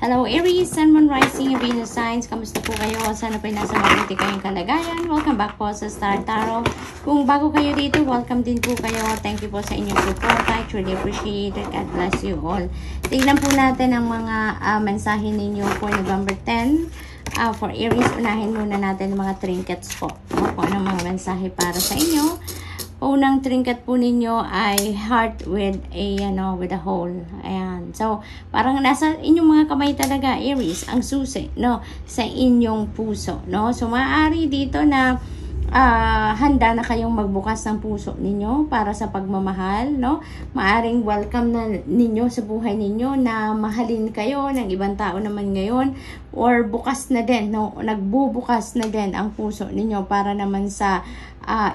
Hello Aries, Sun, Moon, Rising, Venus signs. Kamusta po kayo? Sana po nasa mabuti kayong kalagayan. Welcome back po sa Star Tarot. Kung bago kayo dito, welcome din po kayo. Thank you po sa inyong support. I truly appreciate it. God bless you all. Tignan po natin ang mga mensahe ninyo for November 10. For Aries, unahin muna natin ang mga trinkets po. Kung anong mga mensahe para sa inyo. Unang trinket po ninyo ay heart with a, with a hole. Ayan. So, parang nasa inyong mga kamay talaga, Aries, ang susi, no? Sa inyong puso, no? So, maaari dito na handa na kayong magbukas ng puso ninyo para sa pagmamahal, no? Maaring welcome na ninyo sa buhay ninyo na mahalin kayo ng ibang tao naman ngayon, or bukas na din, no? Nagbubukas na din ang puso ninyo para naman sa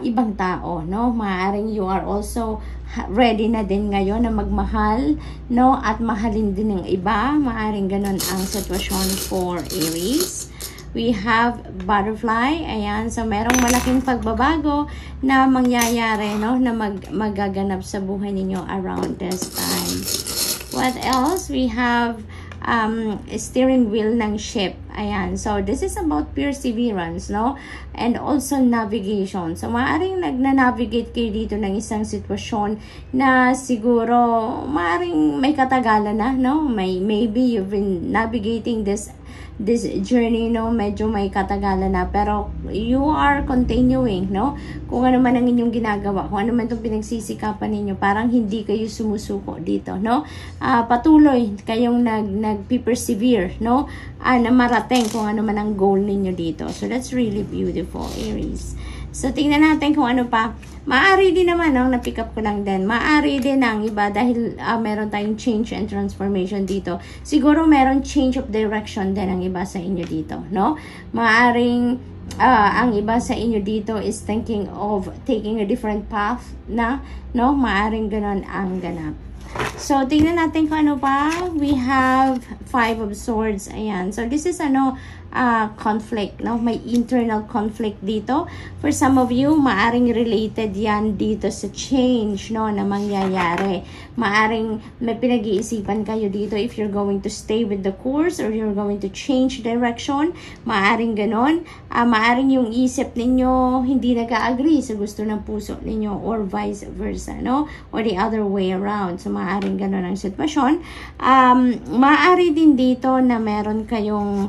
ibang tao, no? Maaring you are also ready na din ngayon na magmahal, no? At mahalin din ng iba. Maaring ganun ang sitwasyon for Aries. We have butterfly. Ayan. So, merong malaking pagbabago na mangyayari, no? Na magaganap sa buhay ninyo around this time. What else? We have steering wheel ng ship. Ayan. So, this is about perseverance, no? And also navigation. So, maaaring nagna-navigate kayo dito ng isang sitwasyon na siguro maaaring may katagalan na, no? Maybe you've been navigating this journey, no? Medyo may katagalan na, pero you are continuing, no? Kung ano man ang inyong ginagawa, kung ano man itong pinagsisikapan ninyo, parang hindi kayo sumusuko dito, no? Patuloy kayong nag-persevere, no? Na marating kung ano man ang goal ninyo dito. So, that's really beautiful, Aries. So, tingnan natin kung ano pa. Maaari din naman, no? Na-pick up ko lang din. Maaari din ang iba dahil meron tayong change and transformation dito. Siguro meron change of direction din ang iba sa inyo dito, no? Maaring ang iba sa inyo dito is thinking of taking a different path na, no? Maaring ganon ang ganap. So, tingnan natin kung ano pa. We have 5 of Swords. Ayan. So, this is conflict, no? May internal conflict dito. For some of you, maaring related yan dito sa change, no? Na mangyayari. Maaring may pinag-iisipan kayo dito if you're going to stay with the course or you're going to change direction. Maaring ganon. Maaring yung isip ninyo hindi nag-agree sa gusto ng puso ninyo or vice versa, no? Or the other way around. So, maaring ganon ang sitwasyon. Maaari din dito na meron kayong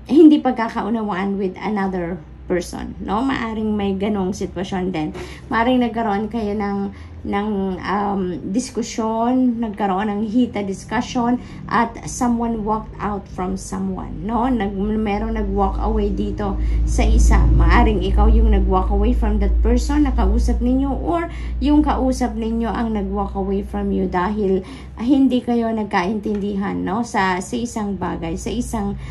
hindi pagkakaunawaan with another person, no? Maaring may ganong sitwasyon din. Maaring nagkaroon kayo ng diskusyon, nagkaroon ng heated discussion, at someone walked out from someone, no? Merong nag-walk away dito sa isa. Maaring ikaw yung nag-walk away from that person na kausap ninyo, or yung kausap ninyo ang nag-walk away from you dahil hindi kayo nagkaintindihan, no? Sa isang bagay, sa isang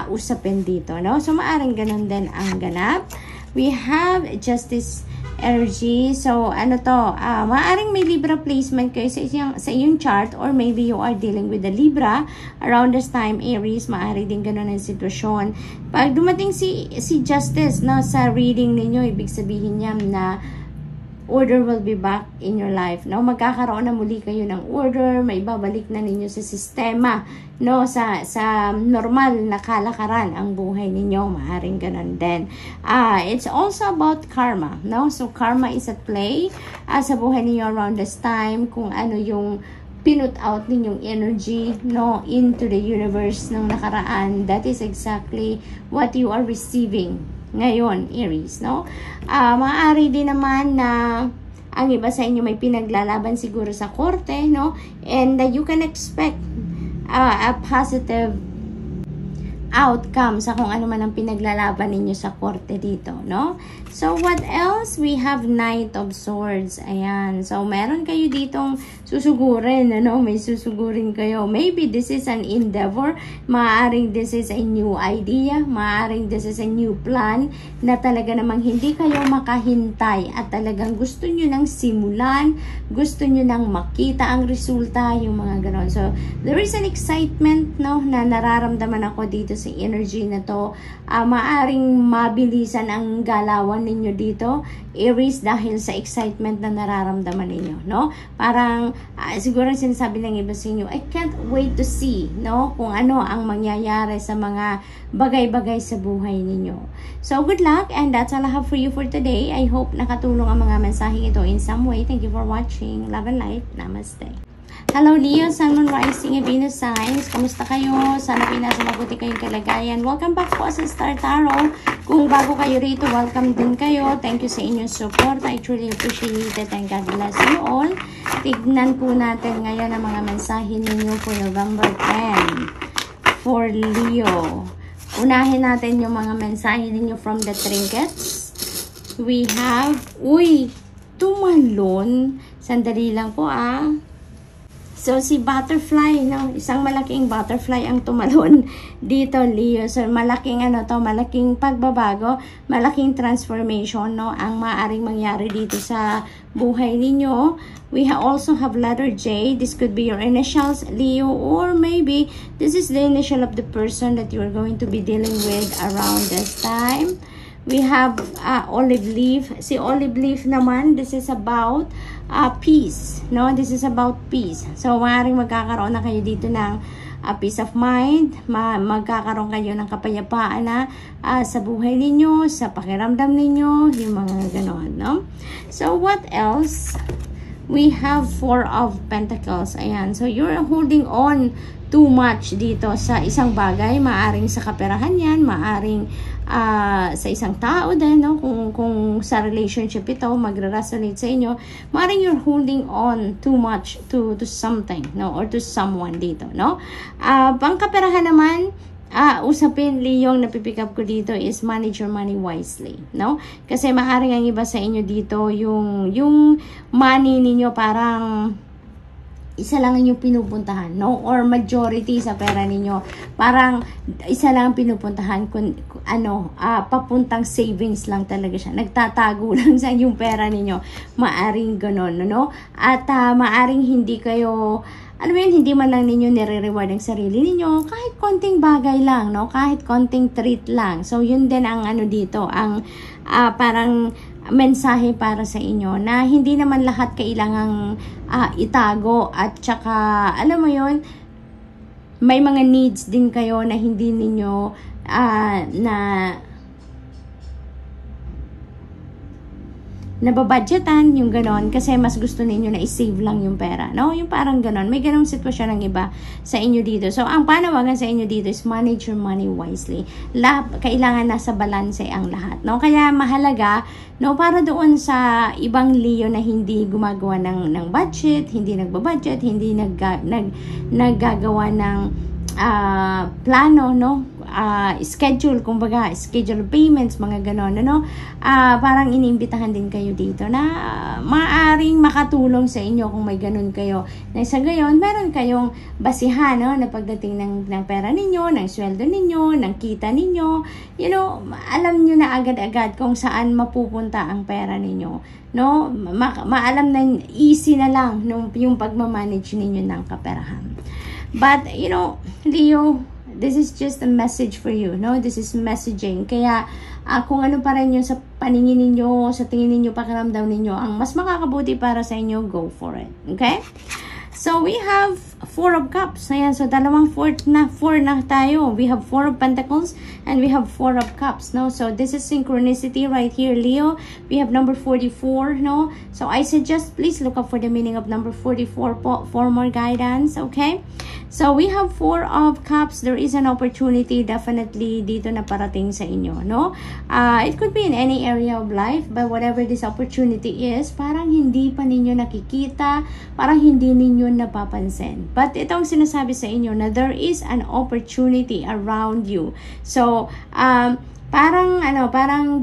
usapin dito, no? So, maaring ganun din ang ganap. We have Justice energy. So, ano to? Maaring may Libra placement kayo sa iyong chart, or maybe you are dealing with the Libra around this time, Aries. Maaari din ganun ang sitwasyon. Pag dumating si Justice, no, sa reading ninyo, ibig sabihin niya na order will be back in your life, no? Magkakaroon na muli kayo ng order, may babalik na ninyo sa sistema, no? Sa normal na kalakaran ang buhay ninyo. Maaring ganun din. It's also about karma, no? So, karma is at play sa buhay ninyo around this time. Kung ano yung pinut out ninyong energy, no, into the universe ng nakaraan, that is exactly what you are receiving ngayon, Aries, no? Maaari din naman na ang iba sa inyo may pinaglalaban siguro sa korte, no? And you can expect a positive outcome sa kung ano man ang pinaglalaban ninyo sa korte dito, no? So, what else? We have Knight of Swords. Ayan. So, meron kayo ditong susugurin, ano? May susugurin kayo. Maybe this is an endeavor. Maaring this is a new idea. Maaring this is a new plan na talaga namang hindi kayo makahintay at talagang gusto nyo nang simulan, gusto nyo nang makita ang resulta, yung mga ganon. So, there is an excitement, no, na nararamdaman ako dito sa sa energy na to. Maaring mabilisan ang galawan ninyo dito, Aries, dahil sa excitement na nararamdaman ninyo, no? Parang siguro sinasabi ng iba sa inyo, I can't wait to see, no, kung ano ang mangyayari sa mga bagay-bagay sa buhay ninyo. So good luck, and that's all I have for you for today. I hope nakatulong ang mga mensaheng ito in some way. Thank you for watching. Love and light. Namaste. Hello Leo, Sun, Moon, Rising, and Venus signs. Kamusta kayo? Sana pinasa mabuti kayong kalagayan. Welcome back po sa Star Tarot. Kung bago kayo rito, welcome din kayo. Thank you sa inyong support. I truly appreciate it, and God bless you all. Tignan po natin ngayon ang mga mensahe ninyo for November 10 for Leo. Unahin natin yung mga mensahe ninyo from the trinkets. We have, tumalon. Sandali lang po So, si butterfly, no? Isang malaking butterfly ang tumalon dito, Leo. So, malaking malaking pagbabago, malaking transformation, no? Ang maaaring mangyari dito sa buhay ninyo. We also have letter J. This could be your initials, Leo, or maybe this is the initial of the person that you are going to be dealing with around this time. We have olive leaf. Si olive leaf naman, this is about peace, no? This is about peace. So, maaaring magkakaroon na kayo dito ng peace of mind. Magkakaroon kayo ng kapayapaan na sa buhay ninyo, sa pakiramdam ninyo, yung mga ganon, no? So, what else? We have 4 of Pentacles. Ayan. So, you're holding on too much dito sa isang bagay. Maaring sa kaperahan yan, maaring sa isang tao din, no? Kung sa relationship ito, magre-resonate sa inyo, maaring you're holding on too much to something, no? Or to someone dito, no? Pangkaperahan naman, usapin, Leo, na pipick up ko dito is manage your money wisely, no? Kasi maaring ang iba sa inyo dito, yung money ninyo parang isa lang yung pinupuntahan, no? Or majority sa pera ninyo, parang isa lang pinupuntahan, papuntang savings lang talaga siya. Nagtatago lang sa yung pera ninyo. Maaring ganon, no? At maaring hindi kayo, hindi man lang ninyo nire-reward ang sarili ninyo, kahit konting bagay lang, no? Kahit konting treat lang. So, yun din ang dito, ang parang mensahe para sa inyo, na hindi naman lahat kailangang itago, at saka, alam mo yun, may mga needs din kayo na hindi ninyo nababudgetan, yung ganon, kasi mas gusto ninyo na i-save lang yung pera, no? Yung parang ganon. May ganong sitwasyon ng iba sa inyo dito. So, ang panawagan sa inyo dito is manage your money wisely. Kailangan nasa balanse ang lahat, no? Kaya mahalaga, no, para doon sa ibang Leo na hindi gumagawa ng budget, hindi nagbabudget, hindi naggagawa ng plano, no? Schedule, kumbaga, schedule payments, mga ganon, no? Parang iniimbitahan din kayo dito na maaring makatulong sa inyo kung may ganon kayo. Na sa gayon, meron kayong basihan, no? Na pagdating ng pera ninyo, ng sweldo ninyo, ng kita ninyo, you know, alam nyo na agad-agad kung saan mapupunta ang pera ninyo, no? Maalam na, easy na lang yung pagmamanage ninyo ng kaperahan. But, you know, Leo, this is just a message for you, no? This is messaging. Kaya, kung ano pa rin yung sa paningin ninyo, sa tingin ninyo, pakiramdam ninyo, ang mas makakabuti para sa inyo, go for it. Okay? So, we have 4 of Cups. Ayan, so dalawang 4 na tayo. We have 4 of Pentacles and we have 4 of Cups, no? So, this is synchronicity right here, Leo. We have number 44, no? So, I suggest please look up for the meaning of number 44 for more guidance, okay? So, we have 4 of Cups. There is an opportunity definitely dito na parating sa inyo, no? It could be in any area of life, but whatever this opportunity is, parang hindi pa ninyo nakikita, parang hindi ninyo napapansin. But itong sinasabi sa inyo na there is an opportunity around you. So, parang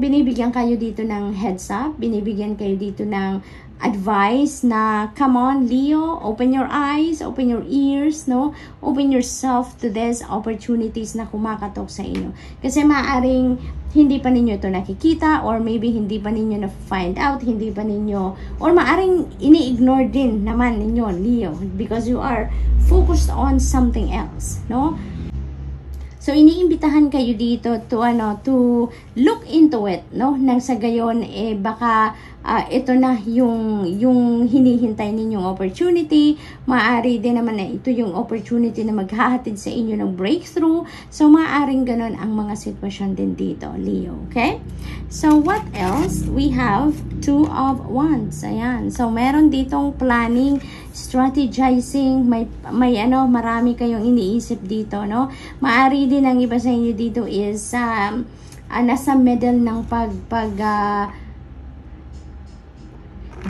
binibigyan kayo dito ng heads up, binibigyan kayo dito ng advice na, come on, Leo, open your eyes, open your ears, no? Open yourself to these opportunities na kumakatok sa inyo. Kasi maaring hindi pa ninyo ito nakikita, or maybe hindi pa ninyo na-find out, hindi pa ninyo, or maaring ini-ignore din naman ninyo, Leo, because you are focused on something else, no? So, iniimbitahan kayo dito to look into it, no? Nang sa gayon, baka ito na yung hinihintay ninyong opportunity. Maaari din naman na ito yung opportunity na maghahatid sa inyo ng breakthrough. So, maaaring ganon ang mga sitwasyon din dito, Leo. Okay? So, what else? We have Two of Wands. Ayan. So, meron ditong planning, strategizing, marami kayong iniisip dito, no? Maari din ang iba sa inyo dito is nasa middle ng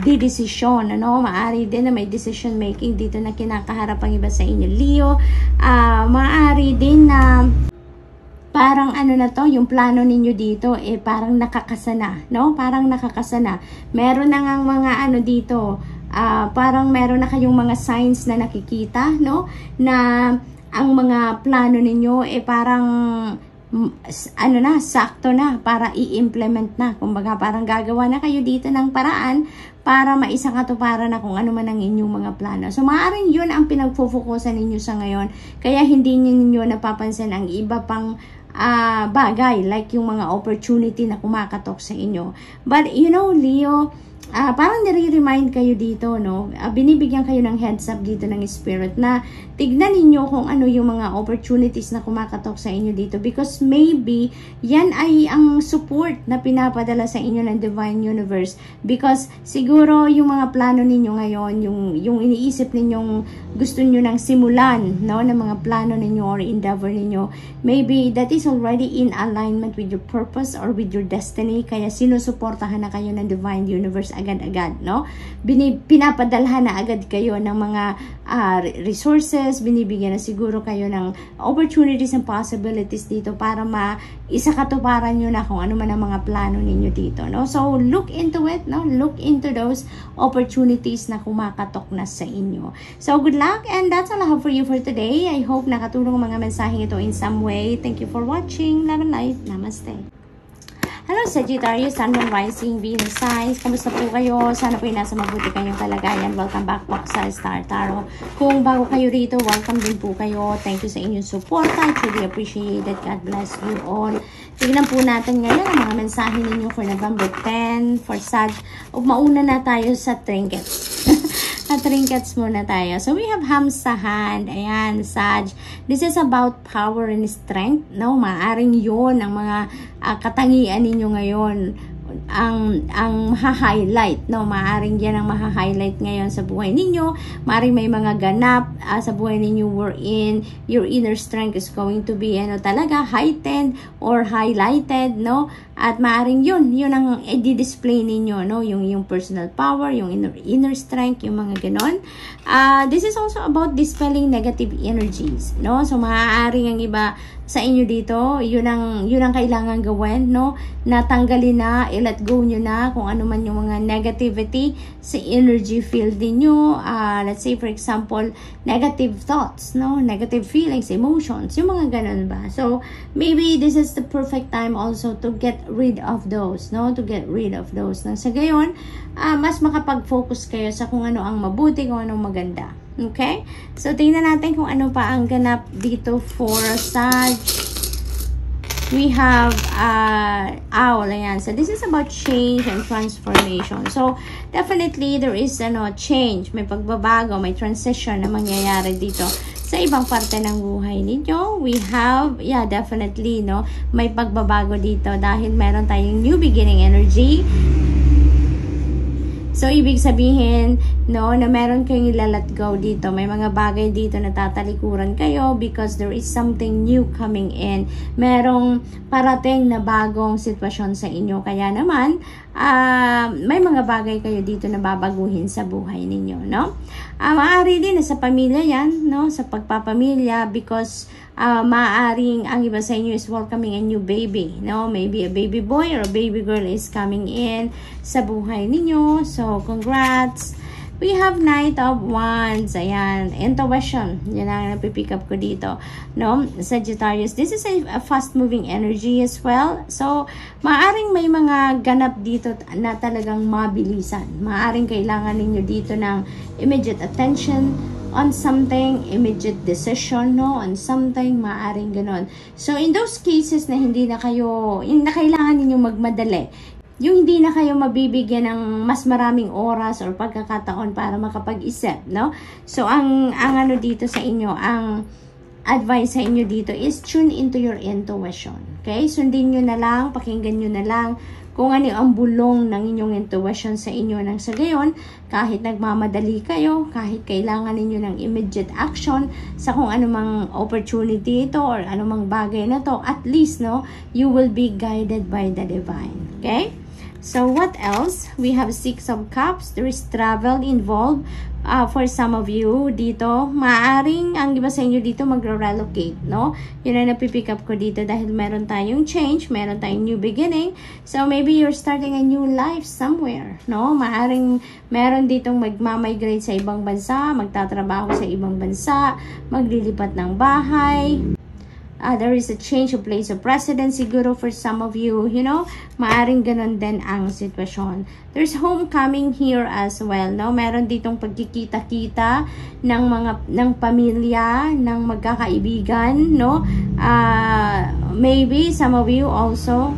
desisyon, ano? Maari din na may decision making dito na kinakaharap ang iba sa inyo, Leo. Maari din na parang yung plano ninyo dito parang nakakasana, no? Parang nakakasana. Meron na ngang mga dito, parang meron na kayong mga signs na nakikita, no? Na ang mga plano ninyo parang sakto na para i-implement na. Kumbaga parang gagawa na kayo dito ng paraan para maisakatuparan na kung ano man ang inyong mga plano. So maaaring yun ang pinagfo-focusan ninyo sa ngayon. Kaya hindi ninyo napapansin ang iba pang bagay like yung mga opportunity na kumakatok sa inyo. But you know, Leo, parang nire-remind kayo dito, no? Binibigyan kayo ng heads up dito ng spirit na tignan ninyo kung ano yung mga opportunities na kumakatok sa inyo dito, because maybe yan ay ang support na pinapadala sa inyo ng Divine Universe, because siguro yung mga plano ninyo ngayon, yung iniisip ninyong gusto nyo nang simulan, no, ng mga plano ninyo or endeavor ninyo, maybe that is already in alignment with your purpose or with your destiny, kaya sinusuportahan na kayo ng Divine Universe agad-agad, no? Pinapadalhan na agad kayo ng mga resources, binibigyan na siguro kayo ng opportunities and possibilities dito para maisakatuparan nyo na kung ano man ang mga plano ninyo dito, no? So, look into it, no? Look into those opportunities na kumakatok na sa inyo. So, good luck, and that's all I have for you for today. I hope nakatulong ang mga mensaheng ito in some way. Thank you for watching. Love and light. Namaste. Hello Sagittarius, Sun, Moon, Rising, Venus signs. Kamusta po kayo? Sana po nasa mabuti kayong kalagayan. Welcome back po sa Star Tarot. Kung bago kayo rito, welcome din po kayo. Thank you sa inyong support. I truly appreciate it. God bless you all. Tignan po natin ngayon ang mga mensahe ninyo for November 10 for Sag. Mauna na tayo sa trinkets. Trinkets muna tayo. So, we have Hamsahan. Ayan, Sag. This is about power and strength. No? Maaring yun ang mga katangian ninyo ngayon. Ang ma-highlight, no? Maaring yan ang ma-highlight ngayon sa buhay ninyo. Maaring may mga ganap sa buhay ninyo wherein your inner strength is going to be talaga heightened or highlighted, no? At maaring yun ang i-display ninyo, no? Yung personal power, yung inner strength, yung mga ganon. This is also about dispelling negative energies, no? So maaaring ang iba sa inyo dito, yun ang kailangan gawin, no? Natanggalin na, i-let go nyo na kung ano man yung mga negativity sa energy field niyo. Let's say for example, negative thoughts, no? Negative feelings, emotions, yung mga ganun ba? So maybe this is the perfect time also to get rid of those, no? To get rid of those. Nang sa gayon, mas makapag-focus kayo sa kung ano ang mabuti, kung anong maganda. Okay? So, tingnan natin kung ano pa ang ganap dito for Sag. We have Owl. Ayan. So, this is about change and transformation. So, definitely, there is change. May pagbabago, may transition na mangyayari dito sa ibang parte ng buhay ninyo. We have, definitely, no? May pagbabago dito dahil meron tayong new beginning energy. So, ibig sabihin, no, na meron kayong ilalat go dito. May mga bagay dito na tatalikuran kayo because there is something new coming in. Merong parating na bagong sitwasyon sa inyo. Kaya naman, may mga bagay kayo dito na babaguhin sa buhay ninyo, no? Maaari din na sa pamilya yan, no? Sa pagpapamilya, because maaaring ang iba sa inyo is welcoming a new baby, no? Maybe a baby boy or a baby girl is coming in sa buhay ninyo. So, congrats! We have Knight of Wands. Ayan. Intuition. Yan ang napipick up ko dito. No? Sagittarius. This is a fast-moving energy as well. So, maaring may mga ganap dito na talagang mabilisan. Maaring kailangan ninyo dito ng immediate attention on something, immediate decision, no? On something, maaring ganon. So, in those cases na hindi na kayo, na kailangan ninyong magmadali, yung hindi na kayo mabibigyan ng mas maraming oras or pagkakataon para makapag-isip, no? So, ang ano dito sa inyo, ang advice sa inyo dito is tune into your intuition. Okay? Sundin nyo na lang, pakinggan nyo na lang kung ano ang bulong ng inyong intuition sa inyo nang sa gayon, kahit nagmamadali kayo, kahit kailangan ninyo ng immediate action sa kung anumang opportunity ito or anumang bagay na to, at least, no, you will be guided by the divine. Okay? So, what else? We have 6 of Cups. There is travel involved. For some of you dito, maaring ang iba sa inyo dito magre-relocate, no? Yun ang napipick up ko dito dahil meron tayong change, meron tayong new beginning. So, maybe you're starting a new life somewhere, no? Maaring meron ditong magmamigrate sa ibang bansa, magtatrabaho sa ibang bansa, maglilipat ng bahay. There is a change of place of residence siguro for some of you, you know, maaring ganun din ang sitwasyon. There's homecoming here as well, no? Meron ditong pagkikita-kita ng pamilya, ng magkakaibigan, no? Maybe some of you also,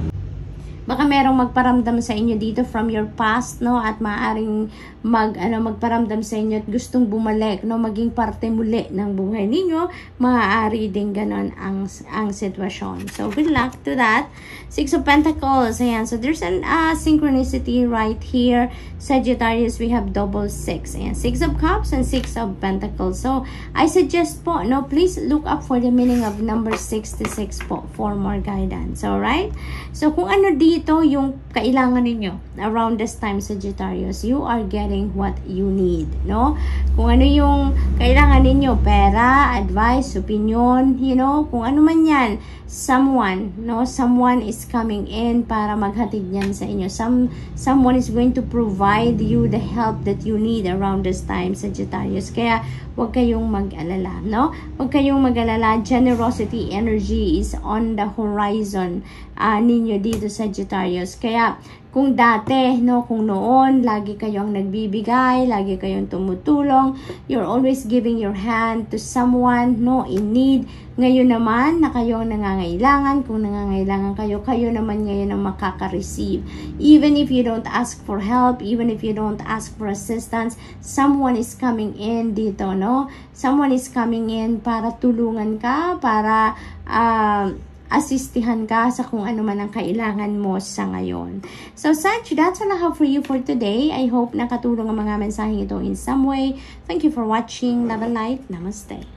baka merong magparamdam sa inyo dito from your past, no? At maaaring magparamdam sa inyo at gustong bumalik, no? Maging parte muli ng buhay ninyo. Maaari din ganon ang sitwasyon. So, good luck to that. 6 of Pentacles. Ayan. So, there's an synchronicity right here. Sagittarius, we have double 6. Ayan. 6 of Cups and 6 of Pentacles. So, I suggest po, no? Please look up for the meaning of number 66 po for more guidance. Alright? So, kung ano dito yung kailangan ninyo around this time, Sagittarius, you are getting what you need, no? Kung ano yung kailangan ninyo, pera, advice, opinion, you know, kung ano man yan, someone, no? Someone is coming in para maghatid yan sa inyo. Someone is going to provide you the help that you need around this time, Sagittarius. Kaya, huwag kayong mag-alala, no? Huwag kayong mag-alala. Generosity energy is on the horizon ninyo dito, Sagittarius. Kaya, kung dati, no, kung noon, lagi kayong nagbibigay, lagi kayong tumutulong, you're always giving your hand to someone, no, in need. Ngayon naman, na kayo ang nangangailangan, kung nangangailangan kayo, kayo naman ngayon ang makaka-receive. Even if you don't ask for help, even if you don't ask for assistance, someone is coming in dito, no? Someone is coming in para tulungan ka, para asistihan ka sa kung ano man ang kailangan mo sa ngayon. So, Sag, that's all I have for you for today. I hope nakatulong ang mga mensaheng ito in some way. Thank you for watching. Love and light. Namaste.